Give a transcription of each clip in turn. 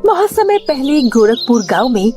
बहुत समय पहले गोरखपुर गांव में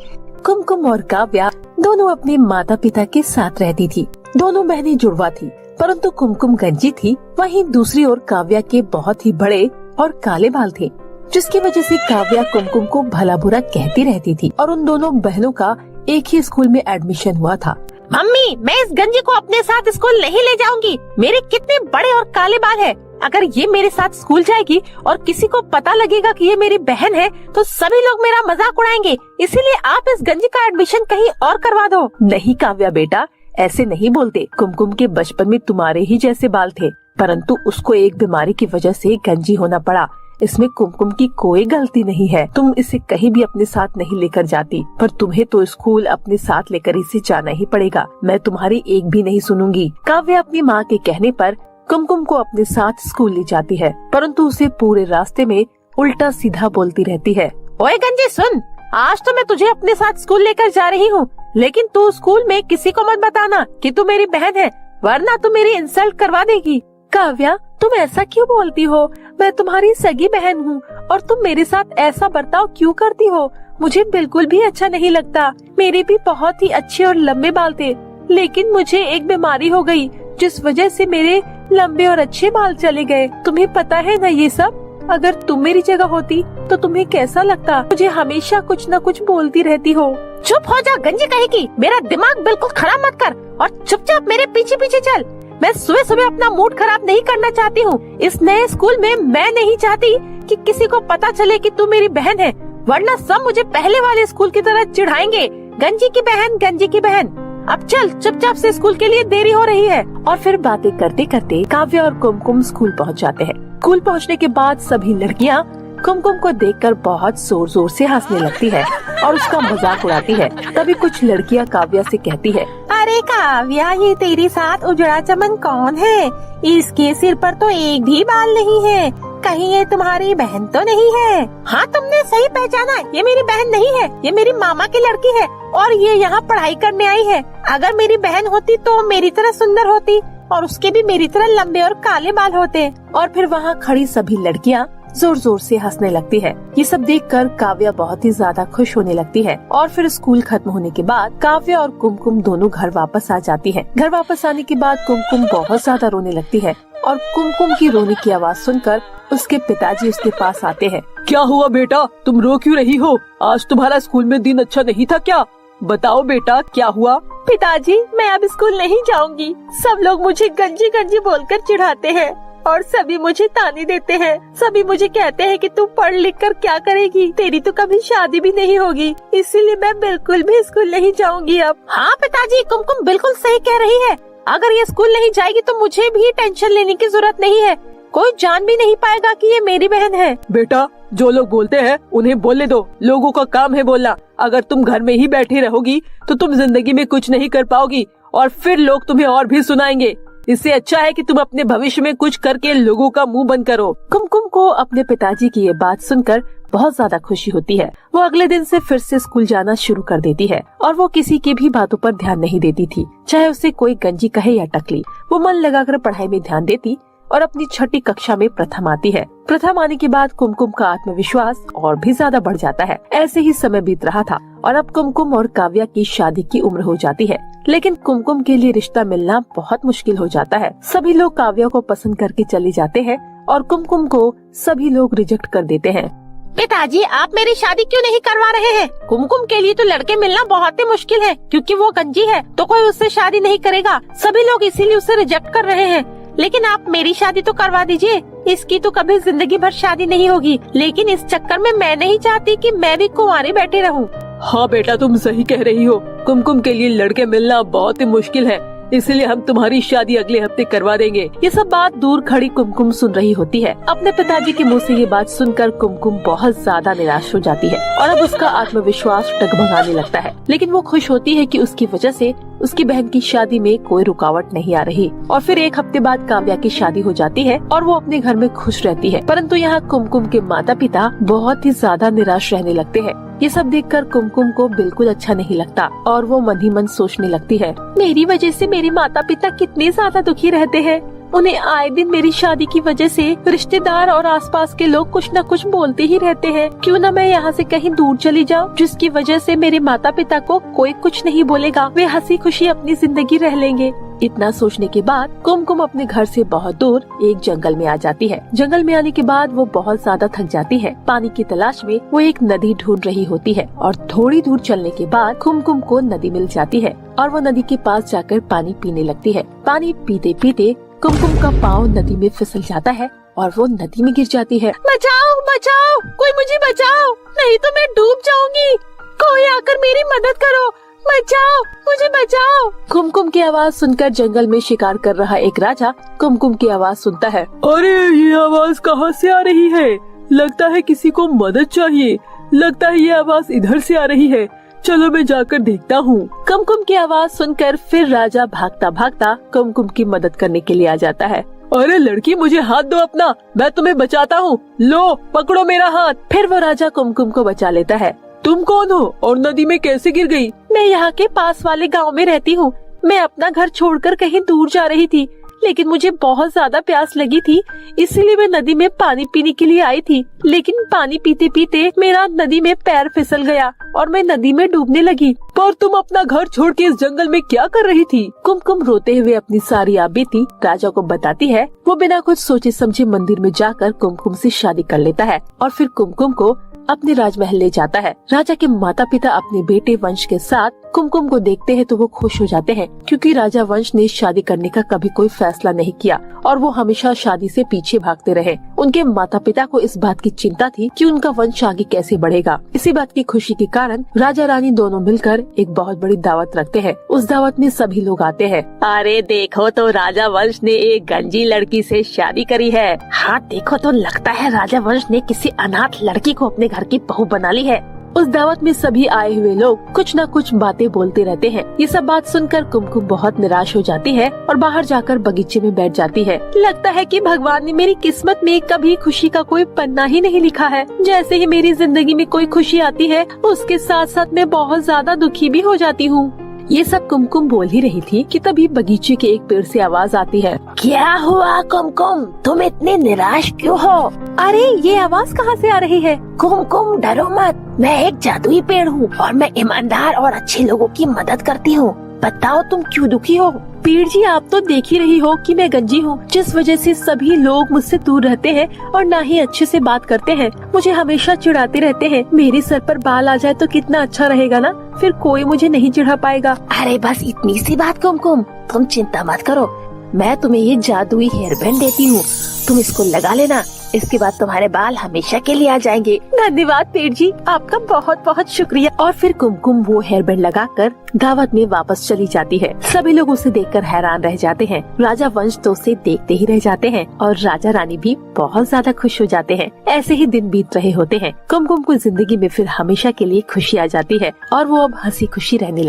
कुमकुम और काव्या दोनों अपने माता पिता के साथ रहती थी। दोनों बहनें जुड़वा थी, परंतु कुमकुम गंजी थी, वहीं दूसरी ओर काव्या के बहुत ही बड़े और काले बाल थे, जिसकी वजह से काव्या कुमकुम को भला बुरा कहती रहती थी। और उन दोनों बहनों का एक ही स्कूल में एडमिशन हुआ था। मम्मी, मैं इस गंजी को अपने साथ स्कूल नहीं ले जाऊंगी। मेरे कितने बड़े और काले बाल हैं। अगर ये मेरे साथ स्कूल जाएगी और किसी को पता लगेगा कि ये मेरी बहन है, तो सभी लोग मेरा मजाक उड़ाएंगे। इसीलिए आप इस गंजी का एडमिशन कहीं और करवा दो। नहीं काव्या बेटा, ऐसे नहीं बोलते। कुमकुम के बचपन में तुम्हारे ही जैसे बाल थे, परंतु उसको एक बीमारी की वजह से गंजी होना पड़ा। इसमें कुमकुम की कोई गलती नहीं है। तुम इसे कहीं भी अपने साथ नहीं लेकर जाती, पर तुम्हें तो स्कूल अपने साथ लेकर इसे जाना ही पड़ेगा। मैं तुम्हारी एक भी नहीं सुनूंगी। काव्या अपनी माँ के कहने पर कुमकुम को अपने साथ स्कूल ले जाती है, परंतु उसे पूरे रास्ते में उल्टा सीधा बोलती रहती है। ओए गंजी सुन, आज तो मैं तुझे अपने साथ स्कूल लेकर जा रही हूँ, लेकिन तू स्कूल में किसी को मत बताना कि तू मेरी बहन है, वरना तू मेरी इंसल्ट करवा देगी। काव्या, तुम ऐसा क्यों बोलती हो? मैं तुम्हारी सगी बहन हूँ और तुम मेरे साथ ऐसा बर्ताव क्यों करती हो? मुझे बिल्कुल भी अच्छा नहीं लगता। मेरे भी बहुत ही अच्छे और लंबे बाल थे, लेकिन मुझे एक बीमारी हो गई, जिस वजह से मेरे लंबे और अच्छे बाल चले गए। तुम्हें पता है ना ये सब? अगर तुम मेरी जगह होती तो तुम्हें कैसा लगता? मुझे हमेशा कुछ न कुछ बोलती रहती हो। चुप हो जा गंजी कहेगी। मेरा दिमाग बिल्कुल खराब मत कर और चुपचाप मेरे पीछे पीछे चल। मैं सुबह सुबह अपना मूड खराब नहीं करना चाहती हूँ। इस नए स्कूल में मैं नहीं चाहती कि किसी को पता चले कि तू मेरी बहन है, वरना सब मुझे पहले वाले स्कूल की तरह चिढ़ाएंगे। गंजी की बहन, गंजी की बहन। अब चल चुपचाप से, स्कूल के लिए देरी हो रही है। और फिर बातें करते करते काव्या और कुमकुम स्कूल पहुंच जाते हैं। स्कूल पहुंचने के बाद सभी लड़कियां कुमकुम को देखकर बहुत जोर जोर से हंसने लगती है और उसका मजाक उड़ाती है। तभी कुछ लड़कियां काव्या से कहती है, अरे काव्या, ये तेरे साथ उजड़ा चमन कौन है? इसके सिर पर तो एक भी बाल नहीं है। कहीं ये तुम्हारी बहन तो नहीं है? हाँ, तुमने सही पहचाना, ये मेरी बहन नहीं है, ये मेरी मामा की लड़की है और ये यहाँ पढ़ाई करने आई है। अगर मेरी बहन होती तो मेरी तरह सुंदर होती और उसके भी मेरी तरह लंबे और काले बाल होते। और फिर वहाँ खड़ी सभी लड़कियाँ जोर जोर से हंसने लगती है। ये सब देखकर काव्या बहुत ही ज्यादा खुश होने लगती है। और फिर स्कूल खत्म होने के बाद काव्या और कुमकुम दोनों घर वापस आ जाती है। घर वापस आने के बाद कुमकुम बहुत ज्यादा रोने लगती है और कुमकुम की रोने की आवाज सुनकर उसके पिताजी उसके पास आते हैं। क्या हुआ बेटा, तुम रो क्यों रही हो? आज तुम्हारा स्कूल में दिन अच्छा नहीं था क्या? बताओ बेटा, क्या हुआ? पिताजी, मैं अब स्कूल नहीं जाऊंगी। सब लोग मुझे गंजी गंजी बोलकर चिढ़ाते हैं और सभी मुझे ताने देते हैं। सभी मुझे कहते हैं कि तू पढ़ लिख कर क्या करेगी, तेरी तो कभी शादी भी नहीं होगी। इसीलिए मैं बिल्कुल भी स्कूल नहीं जाऊंगी अब। हाँ पिताजी, कुमकुम बिल्कुल सही कह रही है। अगर ये स्कूल नहीं जाएगी तो मुझे भी टेंशन लेने की जरूरत नहीं है। कोई जान भी नहीं पाएगा कि ये मेरी बहन है। बेटा, जो लोग बोलते हैं उन्हें बोलने दो। लोगों का काम है बोलना। अगर तुम घर में ही बैठी रहोगी तो तुम जिंदगी में कुछ नहीं कर पाओगी और फिर लोग तुम्हें और भी सुनाएंगे। इससे अच्छा है कि तुम अपने भविष्य में कुछ करके लोगों का मुंह बंद करो। कुमकुम को अपने पिताजी की ये बात सुनकर बहुत ज्यादा खुशी होती है। वो अगले दिन से फिर से स्कूल जाना शुरू कर देती है और वो किसी की भी बातों पर ध्यान नहीं देती थी, चाहे उसे कोई गंजी कहे या टकली। वो मन लगाकर पढ़ाई में ध्यान देती और अपनी छठी कक्षा में प्रथम आती है। प्रथम आने के बाद कुमकुम का आत्मविश्वास और भी ज्यादा बढ़ जाता है। ऐसे ही समय बीत रहा था और अब कुमकुम और काव्या की शादी की उम्र हो जाती है, लेकिन कुमकुम के लिए रिश्ता मिलना बहुत मुश्किल हो जाता है। सभी लोग काव्या को पसंद करके चले जाते हैं और कुमकुम को सभी लोग रिजेक्ट कर देते हैं। पिताजी, आप मेरी शादी क्यों नहीं करवा रहे हैं? कुमकुम के लिए तो लड़के मिलना बहुत ही मुश्किल है, क्योंकि वो गंजी है तो कोई उससे शादी नहीं करेगा। सभी लोग इसीलिए उसे रिजेक्ट कर रहे हैं। लेकिन आप मेरी शादी तो करवा दीजिए। इसकी तो कभी जिंदगी भर शादी नहीं होगी, लेकिन इस चक्कर में मैं नहीं चाहती कि मैं भी कुंवारी बैठी रहूं। हाँ बेटा, तुम सही कह रही हो। कुमकुम के लिए लड़के मिलना बहुत ही मुश्किल है, इसलिए हम तुम्हारी शादी अगले हफ्ते करवा देंगे। ये सब बात दूर खड़ी कुमकुम सुन रही होती है। अपने पिताजी के मुंह से ये बात सुनकर कुमकुम बहुत ज्यादा निराश हो जाती है और अब उसका आत्मविश्वास डगमगाने लगता है। लेकिन वो खुश होती है कि उसकी वजह से उसकी बहन की शादी में कोई रुकावट नहीं आ रही। और फिर एक हफ्ते बाद काव्या की शादी हो जाती है और वो अपने घर में खुश रहती है। परंतु यहाँ कुमकुम के माता पिता बहुत ही ज्यादा निराश रहने लगते हैं। ये सब देखकर कुमकुम को बिल्कुल अच्छा नहीं लगता और वो मन ही मन सोचने लगती है, मेरी वजह से मेरे माता पिता कितने ज्यादा दुखी रहते हैं। उन्हें आए दिन मेरी शादी की वजह से रिश्तेदार और आसपास के लोग कुछ न कुछ बोलते ही रहते हैं। क्यों न मैं यहाँ से कहीं दूर चली जाऊँ, जिसकी वजह से मेरे माता पिता को कोई कुछ नहीं बोलेगा, वे हंसी खुशी अपनी जिंदगी रह लेंगे। इतना सोचने के बाद कुमकुम अपने घर से बहुत दूर एक जंगल में आ जाती है। जंगल में आने के बाद वो बहुत ज्यादा थक जाती है। पानी की तलाश में वो एक नदी ढूंढ रही होती है और थोड़ी दूर चलने के बाद कुमकुम को नदी मिल जाती है और वो नदी के पास जाकर पानी पीने लगती है। पानी पीते पीते कुमकुम का पाँव नदी में फिसल जाता है और वो नदी में गिर जाती है। बचाओ बचाओ, कोई मुझे बचाओ, नहीं तो मैं डूब जाऊंगी। कोई आकर मेरी मदद करो, बचाओ, मुझे बचाओ। कुमकुम की आवाज सुनकर जंगल में शिकार कर रहा एक राजा कुमकुम की आवाज सुनता है। अरे ये आवाज कहाँ से आ रही है? लगता है किसी को मदद चाहिए। लगता है ये आवाज इधर से आ रही है। चलो मैं जाकर देखता हूँ। कुमकुम की आवाज सुनकर फिर राजा भागता भागता कुमकुम की मदद करने के लिए आ जाता है। अरे लड़की, मुझे हाथ दो अपना, मैं तुम्हें बचाता हूँ। लो पकड़ो मेरा हाथ। फिर वो राजा कुमकुम को बचा लेता है। तुम कौन हो और नदी में कैसे गिर गई? मैं यहाँ के पास वाले गांव में रहती हूँ। मैं अपना घर छोड़कर कहीं दूर जा रही थी, लेकिन मुझे बहुत ज्यादा प्यास लगी थी, इसीलिए मैं नदी में पानी पीने के लिए आई थी। लेकिन पानी पीते पीते मेरा नदी में पैर फिसल गया और मैं नदी में डूबने लगी। पर तुम अपना घर छोड़ के इस जंगल में क्या कर रही थी? कुमकुम रोते हुए अपनी सारी बीती राजा को बताती है। वो बिना कुछ सोचे समझे मंदिर में जाकर कुमकुम से शादी कर लेता है और फिर कुमकुम को अपने राजमहल ले जाता है। राजा के माता पिता अपने बेटे वंश के साथ कुमकुम को देखते हैं तो वो खुश हो जाते हैं, क्योंकि राजा वंश ने शादी करने का कभी कोई फैसला नहीं किया और वो हमेशा शादी से पीछे भागते रहे। उनके माता पिता को इस बात की चिंता थी कि उनका वंश आगे कैसे बढ़ेगा। इसी बात की खुशी के कारण राजा रानी दोनों मिलकर एक बहुत बड़ी दावत रखते हैं। उस दावत में सभी लोग आते हैं। अरे देखो तो राजा वंश ने एक गंजी लड़की से शादी करी है। हाँ देखो तो लगता है राजा वंश ने किसी अनाथ लड़की को अपने घर की बहू बना ली है। उस दावत में सभी आए हुए लोग कुछ न कुछ बातें बोलते रहते हैं। ये सब बात सुनकर कुमकुम बहुत निराश हो जाती है और बाहर जाकर बगीचे में बैठ जाती है। लगता है कि भगवान ने मेरी किस्मत में कभी खुशी का कोई पन्ना ही नहीं लिखा है। जैसे ही मेरी जिंदगी में कोई खुशी आती है, उसके साथ साथ मैं बहुत ज्यादा दुखी भी हो जाती हूँ। ये सब कुमकुम बोल ही रही थी कि तभी बगीचे के एक पेड़ से आवाज आती है। क्या हुआ कुमकुम, तुम इतने निराश क्यों हो? अरे ये आवाज कहाँ से आ रही है? कुमकुम डरो मत, मैं एक जादुई पेड़ हूँ और मैं ईमानदार और अच्छे लोगों की मदद करती हूँ। बताओ तुम क्यों दुखी हो? पेड़ जी, आप तो देख ही रही हो कि मैं गंजी हूँ, जिस वजह से सभी लोग मुझसे दूर रहते हैं और ना ही अच्छे से बात करते हैं। मुझे हमेशा चिढ़ाते रहते हैं। मेरे सर पर बाल आ जाए तो कितना अच्छा रहेगा ना, फिर कोई मुझे नहीं चिढ़ा पाएगा। अरे बस इतनी सी बात कुमकुम, तुम चिंता मत करो, मैं तुम्हें ये जादुई हेयर बैंड देती हूँ, तुम इसको लगा लेना, इसके बाद तुम्हारे बाल हमेशा के लिए आ जाएंगे। धन्यवाद पेड़ जी, आपका बहुत बहुत शुक्रिया। और फिर कुमकुम वो हेयर बैंड लगाकर दावत में वापस चली जाती है। सभी लोग उसे देखकर हैरान रह जाते हैं। राजा वंश तो उसे देखते ही रह जाते हैं और राजा रानी भी बहुत ज्यादा खुश हो जाते हैं। ऐसे ही दिन बीत रहे होते हैं। कुमकुम को जिंदगी में फिर हमेशा के लिए खुशी आ जाती है और वो अब हंसी खुशी रहने लगती है।